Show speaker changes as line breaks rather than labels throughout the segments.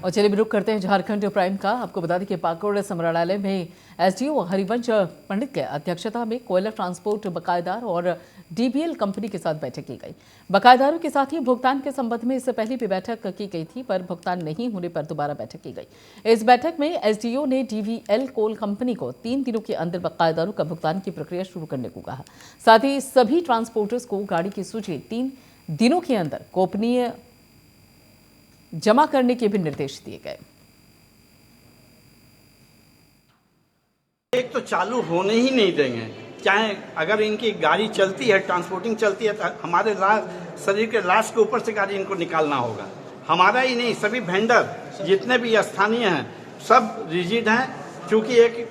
और चलिए रुक करते हैं झारखंड प्राइम का। आपको बता दें कि पाकुड़ संग्रहालय में एसडीओ हरिवंश पंडित के अध्यक्षता में कोयला ट्रांसपोर्ट बकायेदार और डीबीएल कंपनी के साथ बैठक की गई। बकायेदारों के साथ ही भुगतान के संबंध में इससे पहले भी बैठक की गई थी, पर भुगतान नहीं होने पर दोबारा बैठक की गई। इस बैठक में एसडीओ ने डीबीएल कोल कंपनी को 3 दिनों के अंदर बकायेदारों का भुगतान की प्रक्रिया शुरू करने को कहा। साथ ही सभी ट्रांसपोर्टर्स को गाड़ी की सूची 3 दिनों के अंदर गोपनीय जमा करने के भी निर्देश दिए गए।
एक तो चालू होने ही नहीं देंगे, चाहे अगर इनकी गाड़ी चलती है, ट्रांसपोर्टिंग चलती है, तो हमारे शरीर के लाश के ऊपर से गाड़ी इनको निकालना होगा। हमारा ही नहीं, सभी वेंडर जितने भी स्थानीय हैं सब रिजिड हैं, क्योंकि एक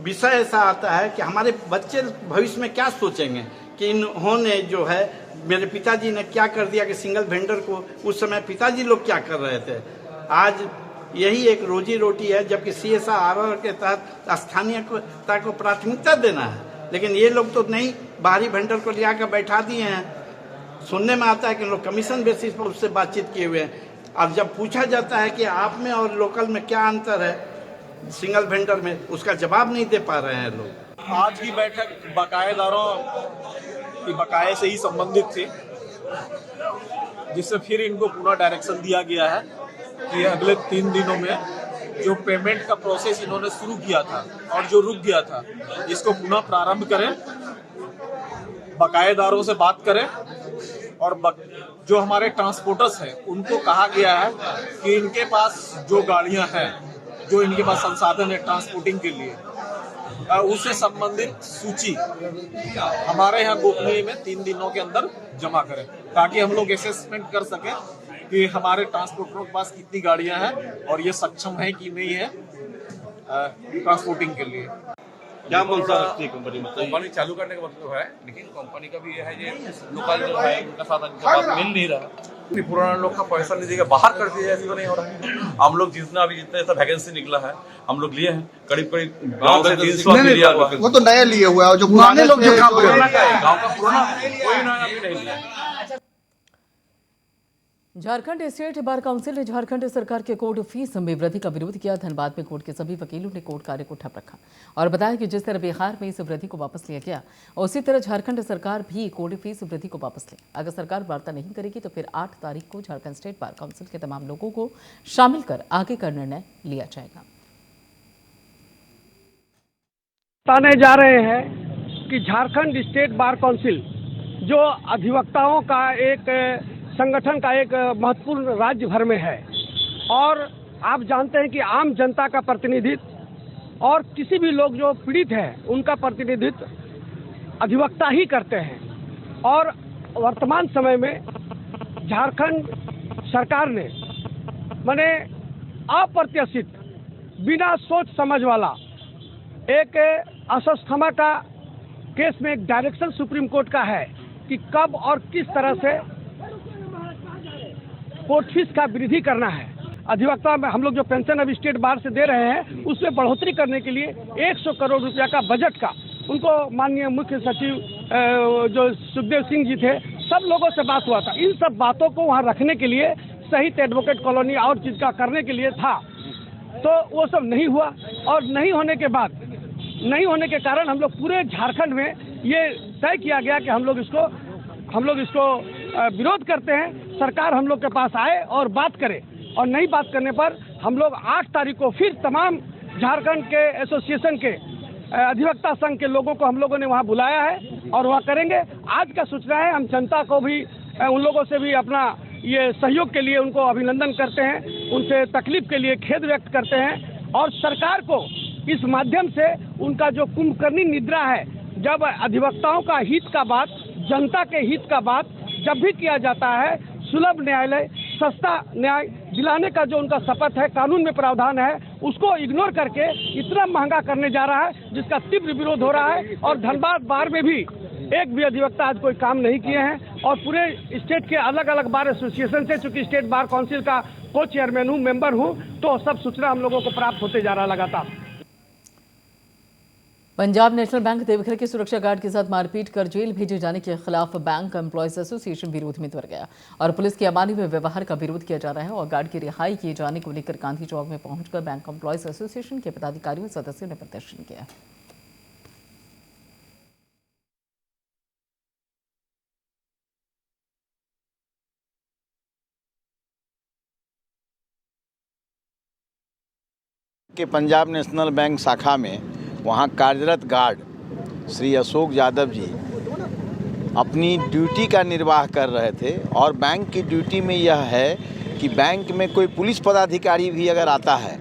विषय ऐसा आता है कि हमारे बच्चे भविष्य में क्या सोचेंगे कि इन्होंने जो है, मेरे पिताजी ने क्या कर दिया कि सिंगल वेंडर को उस समय पिताजी लोग क्या कर रहे थे। आज यही एक रोजी रोटी है, जबकि CSR के तहत स्थानीयता को प्राथमिकता देना है, लेकिन ये लोग तो नहीं, बाहरी वेंडर को लिया कर बैठा दिए हैं। सुनने में आता है कि लोग कमीशन बेसिस पर उससे बातचीत किए हुए हैं। और जब पूछा जाता है कि आप में और लोकल में क्या अंतर है, सिंगल वेंडर में, उसका जवाब नहीं दे पा रहे हैं लोग।
आज की बैठक बकायेदारों की बकाये से ही संबंधित थी, जिससे फिर इनको पूरा डायरेक्शन दिया गया है कि अगले 3 दिनों में जो पेमेंट का प्रोसेस इन्होंने शुरू किया था और जो रुक गया था, इसको पुनः प्रारंभ करें, बकायेदारों से बात करें। और जो हमारे ट्रांसपोर्टर्स हैं उनको कहा गया है कि इनके पास जो गाड़ियां हैं, जो इनके पास संसाधन है ट्रांसपोर्टिंग के लिए, उससे संबंधित सूची हमारे यहाँ गोपनीय में 3 दिनों के अंदर जमा करें, ताकि हम लोग असेसमेंट कर सकें कि हमारे ट्रांसपोर्टरों के पास कितनी गाड़ियां हैं और ये सक्षम है कि नहीं है ट्रांसपोर्टिंग के लिए।
क्या मंशा रखती है कंपनी?
कंपनी चालू करने का मतलब है, लेकिन कंपनी का भी ये है, ये लोकल जो है उनका साथ बात मिल नहीं रहा। पुराना लोग का पैसा नहीं देगा, बाहर कर दिया, ऐसा तो नहीं हो रहा है। हम लोग जितना वैकेंसी निकला है हम लोग लिए हैं, करीब गाँव से 300 लिया।
वो तो नया लिए हुआ है, जो पुराने लोग जो काम कर रहे हैं
गाँव का पुराना कोई नया भी नहीं लिया।
झारखंड स्टेट बार काउंसिल ने झारखंड सरकार के कोर्ट फीस में वृद्धि का विरोध किया। धनबाद में कोर्ट के सभी वकीलों ने कोर्ट कार्य को ठप रखा और बताया कि जिस तरह बिहार में इस वृद्धि को वापस लिया गया, उसी तरह झारखंड सरकार भी कोर्ट फीस वृद्धि को वापस ले। अगर सरकार वार्ता नहीं करेगी तो फिर 8 तारीख को झारखंड स्टेट बार काउंसिल के तमाम लोगों को शामिल कर आगे का निर्णय लिया जाएगा।
बताने जा रहे हैं कि झारखंड स्टेट बार काउंसिल जो अधिवक्ताओं का एक संगठन का एक महत्वपूर्ण राज्य भर में है, और आप जानते हैं कि आम जनता का प्रतिनिधित्व और किसी भी लोग जो पीड़ित हैं उनका प्रतिनिधित्व अधिवक्ता ही करते हैं। और वर्तमान समय में झारखंड सरकार ने माने अप्रत्याशित, बिना सोच समझ वाला एक अस्थमा का केस में एक डायरेक्शन सुप्रीम कोर्ट का है कि कब और किस तरह से कोर्ट फीस का वृद्धि करना है। अधिवक्ता में हम लोग जो पेंशन अब स्टेट बार से दे रहे हैं, उसमें बढ़ोतरी करने के लिए 100 करोड़ रुपया का बजट का उनको माननीय मुख्य सचिव जो सुखदेव सिंह जी थे, सब लोगों से बात हुआ था। इन सब बातों को वहाँ रखने के लिए, सहित एडवोकेट कॉलोनी और चीज़ का करने के लिए था, तो वो सब नहीं हुआ। और नहीं होने के बाद, नहीं होने के कारण हम लोग पूरे झारखंड में ये तय किया गया कि हम लोग इसको विरोध करते हैं। सरकार हम लोग के पास आए और बात करे, और नहीं बात करने पर हम लोग 8 तारीख को फिर तमाम झारखंड के एसोसिएशन के अधिवक्ता संघ के लोगों को हम लोगों ने वहाँ बुलाया है और वहाँ करेंगे। आज का सूचना है, हम जनता को भी, उन लोगों से भी अपना ये सहयोग के लिए उनको अभिनंदन करते हैं, उनसे तकलीफ के लिए खेद व्यक्त करते हैं। और सरकार को इस माध्यम से उनका जो कुंभकर्णी निद्रा है, जब अधिवक्ताओं का हित का बात, जनता के हित का बात जब भी किया जाता है, सुलभ न्यायालय, सस्ता न्याय दिलाने का जो उनका शपथ है, कानून में प्रावधान है, उसको इग्नोर करके इतना महंगा करने जा रहा है, जिसका तीव्र विरोध हो रहा है। और धनबाद बार में भी एक भी अधिवक्ता आज कोई काम नहीं किए हैं, और पूरे स्टेट के अलग अलग बार एसोसिएशन से, चूंकि स्टेट बार काउंसिल का को चेयरमैन हूँ, मेंबर हूँ, तो सब सूचना हम लोगों को प्राप्त होते जा रहा लगातार।
पंजाब नेशनल बैंक देवघर के सुरक्षा गार्ड के साथ मारपीट कर जेल भेजे जाने के खिलाफ बैंक एम्प्लॉयज एसोसिएशन विरोध में उतर गया और पुलिस के अमानवीय व्यवहार का विरोध किया जा रहा है और गार्ड की रिहाई किए जाने को लेकर गांधी चौक में पहुंचकर बैंक एम्प्लॉयज एसोसिएशन के पदाधिकारियों और सदस्यों ने प्रदर्शन किया।
कि पंजाब नेशनल बैंक शाखा में वहाँ कार्यरत गार्ड श्री अशोक यादव जी अपनी ड्यूटी का निर्वाह कर रहे थे और बैंक की ड्यूटी में यह है कि बैंक में कोई पुलिस पदाधिकारी भी अगर आता है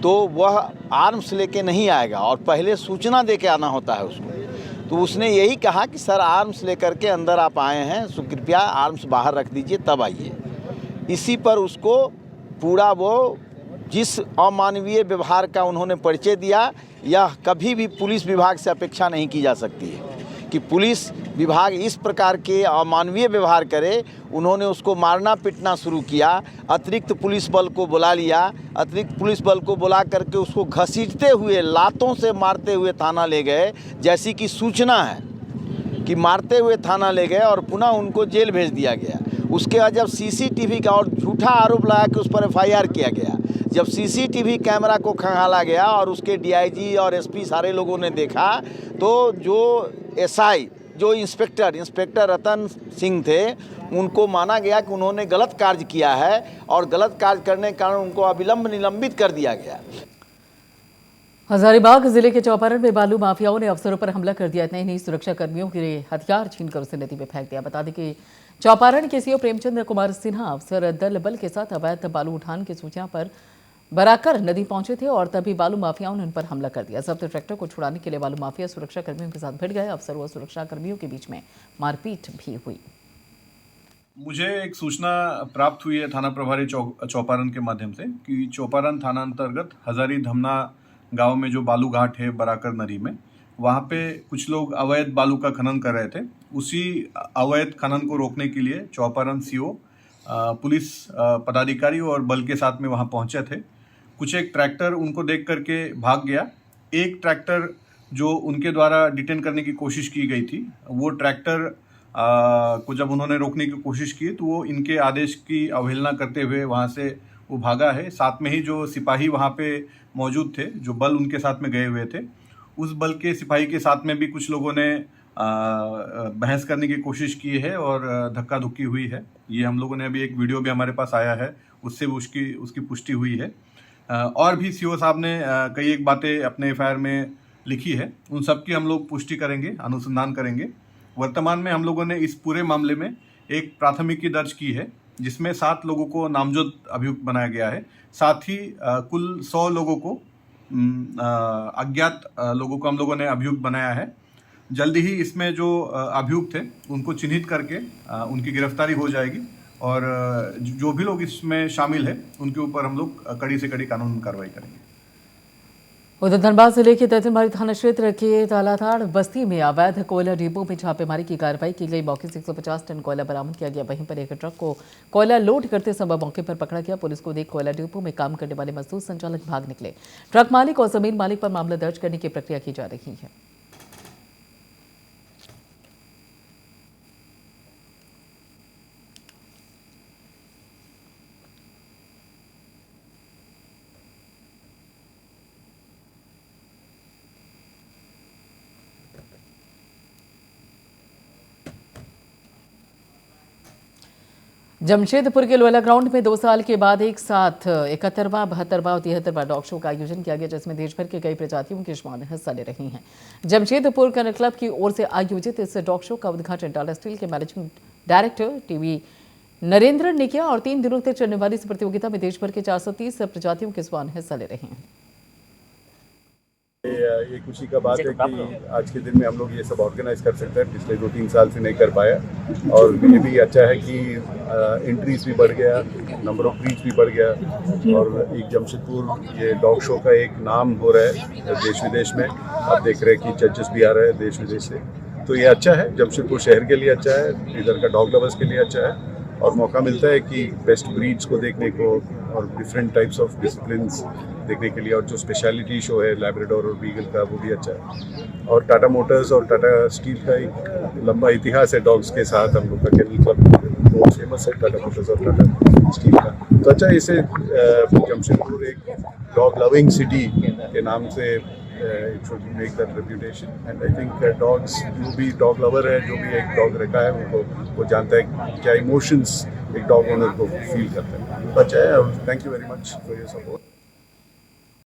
तो वह आर्म्स लेके नहीं आएगा और पहले सूचना दे के आना होता है उसको। तो उसने यही कहा कि सर आर्म्स लेकर के अंदर आप आए हैं तो कृपया आर्म्स बाहर रख दीजिए तब आइए। इसी पर उसको पूरा वो जिस अमानवीय व्यवहार का उन्होंने परिचय दिया, यह कभी भी पुलिस विभाग से अपेक्षा नहीं की जा सकती है कि पुलिस विभाग इस प्रकार के अमानवीय व्यवहार करे। उन्होंने उसको मारना पीटना शुरू किया, अतिरिक्त पुलिस बल को बुला लिया, अतिरिक्त पुलिस बल को बुला करके उसको घसीटते हुए लातों से मारते हुए थाना ले गए, जैसी कि सूचना है कि मारते हुए थाना ले गए और पुनः उनको जेल भेज दिया गया। उसके बाद जब सीसीटीवी का और झूठा आरोप लगा के उस पर एफआईआर किया गया, जब सीसीटीवी कैमरा को खंगाला गया और उसके डीआईजी और एसपी सारे लोगों ने देखा तो जो एसआई जो इंस्पेक्टर रतन सिंह थे उनको माना गया कि उन्होंने गलत कार्य किया है और गलत कार्य करने के कारण उनको अविलंब निलंबित कर दिया गया।
हजारीबाग जिले के चौपारण में बालू माफियाओं ने अफसरों पर हमला कर दिया। इतने ही सुरक्षा कर्मियों के हथियार छीनकर उसे नदी में फेंक दिया। बता दें कि चौपारण के सीओ प्रेमचंद्र कुमार सिन्हा अफसर दल बल के साथ अवैध बालू उठान की सूचना पर बराकर नदी पहुंचे थे और तभी बालू माफियाओं ने उन पर हमला कर दिया। जब्त ट्रैक्टर को छुड़ाने के लिए बालू माफिया सुरक्षा कर्मियों के साथ भिड़ गए। अफसरों और सुरक्षा कर्मियों के बीच में मारपीट भी हुई।
मुझे एक सूचना प्राप्त हुई है थाना प्रभारी चौपारण के माध्यम से कि चौपारण थाना अंतर्गत हजारी धमना गांव में जो बालू घाट है बराकर नदी में, वहाँ पे कुछ लोग अवैध बालू का खनन कर रहे थे। उसी अवैध खनन को रोकने के लिए चौपारण सीओ पुलिस पदाधिकारी और बल के साथ में वहाँ पहुँचे थे। कुछ एक ट्रैक्टर उनको देख करके भाग गया। एक ट्रैक्टर जो उनके द्वारा डिटेन करने की कोशिश की गई थी, वो ट्रैक्टर को जब उन्होंने रोकने की कोशिश की तो वो इनके आदेश की अवहेलना करते हुए वहाँ से वो भागा है। साथ में ही जो सिपाही वहाँ पे मौजूद थे, जो बल उनके साथ में गए हुए थे, उस बल के सिपाही के साथ में भी कुछ लोगों ने बहस करने की कोशिश की है और धक्का धुक्की हुई है। ये हम लोगों ने अभी एक वीडियो भी हमारे पास आया है, उससे भी उसकी पुष्टि हुई है। और भी सीओ साहब ने कई एक बातें अपने एफआईआर में लिखी है, उन सब की हम लोग पुष्टि करेंगे, अनुसंधान करेंगे। वर्तमान में हम लोगों ने इस पूरे मामले में एक प्राथमिकी दर्ज की है जिसमें 7 लोगों को नामजद अभियुक्त बनाया गया है। साथ ही कुल 100 लोगों को अज्ञात लोगों को हम लोगों ने अभियुक्त बनाया है। जल्दी ही इसमें जो अभियुक्त है उनको चिन्हित करके उनकी गिरफ्तारी हो जाएगी और जो भी लोग इसमें शामिल है उनके ऊपर हम लोग कड़ी से कड़ी कानून कार्रवाई करेंगे।
उधर धनबाद जिले के तैतनबाड़ी थाना क्षेत्र के तालाताड़ बस्ती में अवैध कोयला डिपो में छापेमारी की कार्रवाई की गई। मौके से 150 टन कोयला बरामद किया गया। वहीं पर एक ट्रक को कोयला लोड करते समय मौके पर पकड़ा गया। पुलिस को देख कोयला डिपो में काम करने वाले मजदूर संचालक भाग निकले। ट्रक मालिक और जमीन मालिक पर मामला दर्ज करने की प्रक्रिया की जा रही है। जमशेदपुर के लोला ग्राउंड में 2 साल के बाद एक साथ 71वां, 72वां और 73वां डॉग शो का आयोजन किया गया, जिसमें देश भर के कई प्रजातियों के श्वान हिस्सा ले रही हैं। जमशेदपुर कनर क्लब की ओर से आयोजित इस डॉग शो का उद्घाटन टाटा स्टील के मैनेजिंग डायरेक्टर टीवी नरेंद्रन ने किया और 3 दिनों तक चलने वाली इस प्रतियोगिता में देश भर के 430 प्रजातियों के श्वान हिस्सा ले रहे हैं।
ये खुशी का बात है कि आज के दिन में हम लोग ये सब ऑर्गेनाइज कर सकते हैं। पिछले 2-3 साल से नहीं कर पाया और ये भी अच्छा है कि एंट्रीज भी बढ़ गया, नंबर ऑफ रीच भी बढ़ गया और एक जमशेदपुर ये डॉग शो का एक नाम हो रहा है देश विदेश में। आप देख रहे हैं कि जजेस भी आ रहे हैं देश विदेश से, तो ये अच्छा है। जमशेदपुर शहर के लिए अच्छा है, इधर का डॉग लवर्स के लिए अच्छा है और मौका मिलता है कि बेस्ट ब्रीड्स को देखने को और डिफरेंट टाइप्स ऑफ डिसिप्लिन्स देखने के लिए, और जो स्पेशलिटी शो है लैब्राडोर और बीगल का वो भी अच्छा है। और टाटा मोटर्स और टाटा स्टील का एक लंबा इतिहास है डॉग्स के साथ, हम लोग का केनल क्लब बहुत फेमस है टाटा मोटर्स और टाटा स्टील का। तो अच्छा, इसे जमशेदपुर एक डॉग लविंग सिटी के नाम से it should make that reputation, and I think dogs, जो भी डॉग लवर है, जो भी एक डॉग रखा है, उनको वो जानता है क्या इमोशंस एक डॉग ओनर को फील करता है। अच्छा है, thank you very much for your support.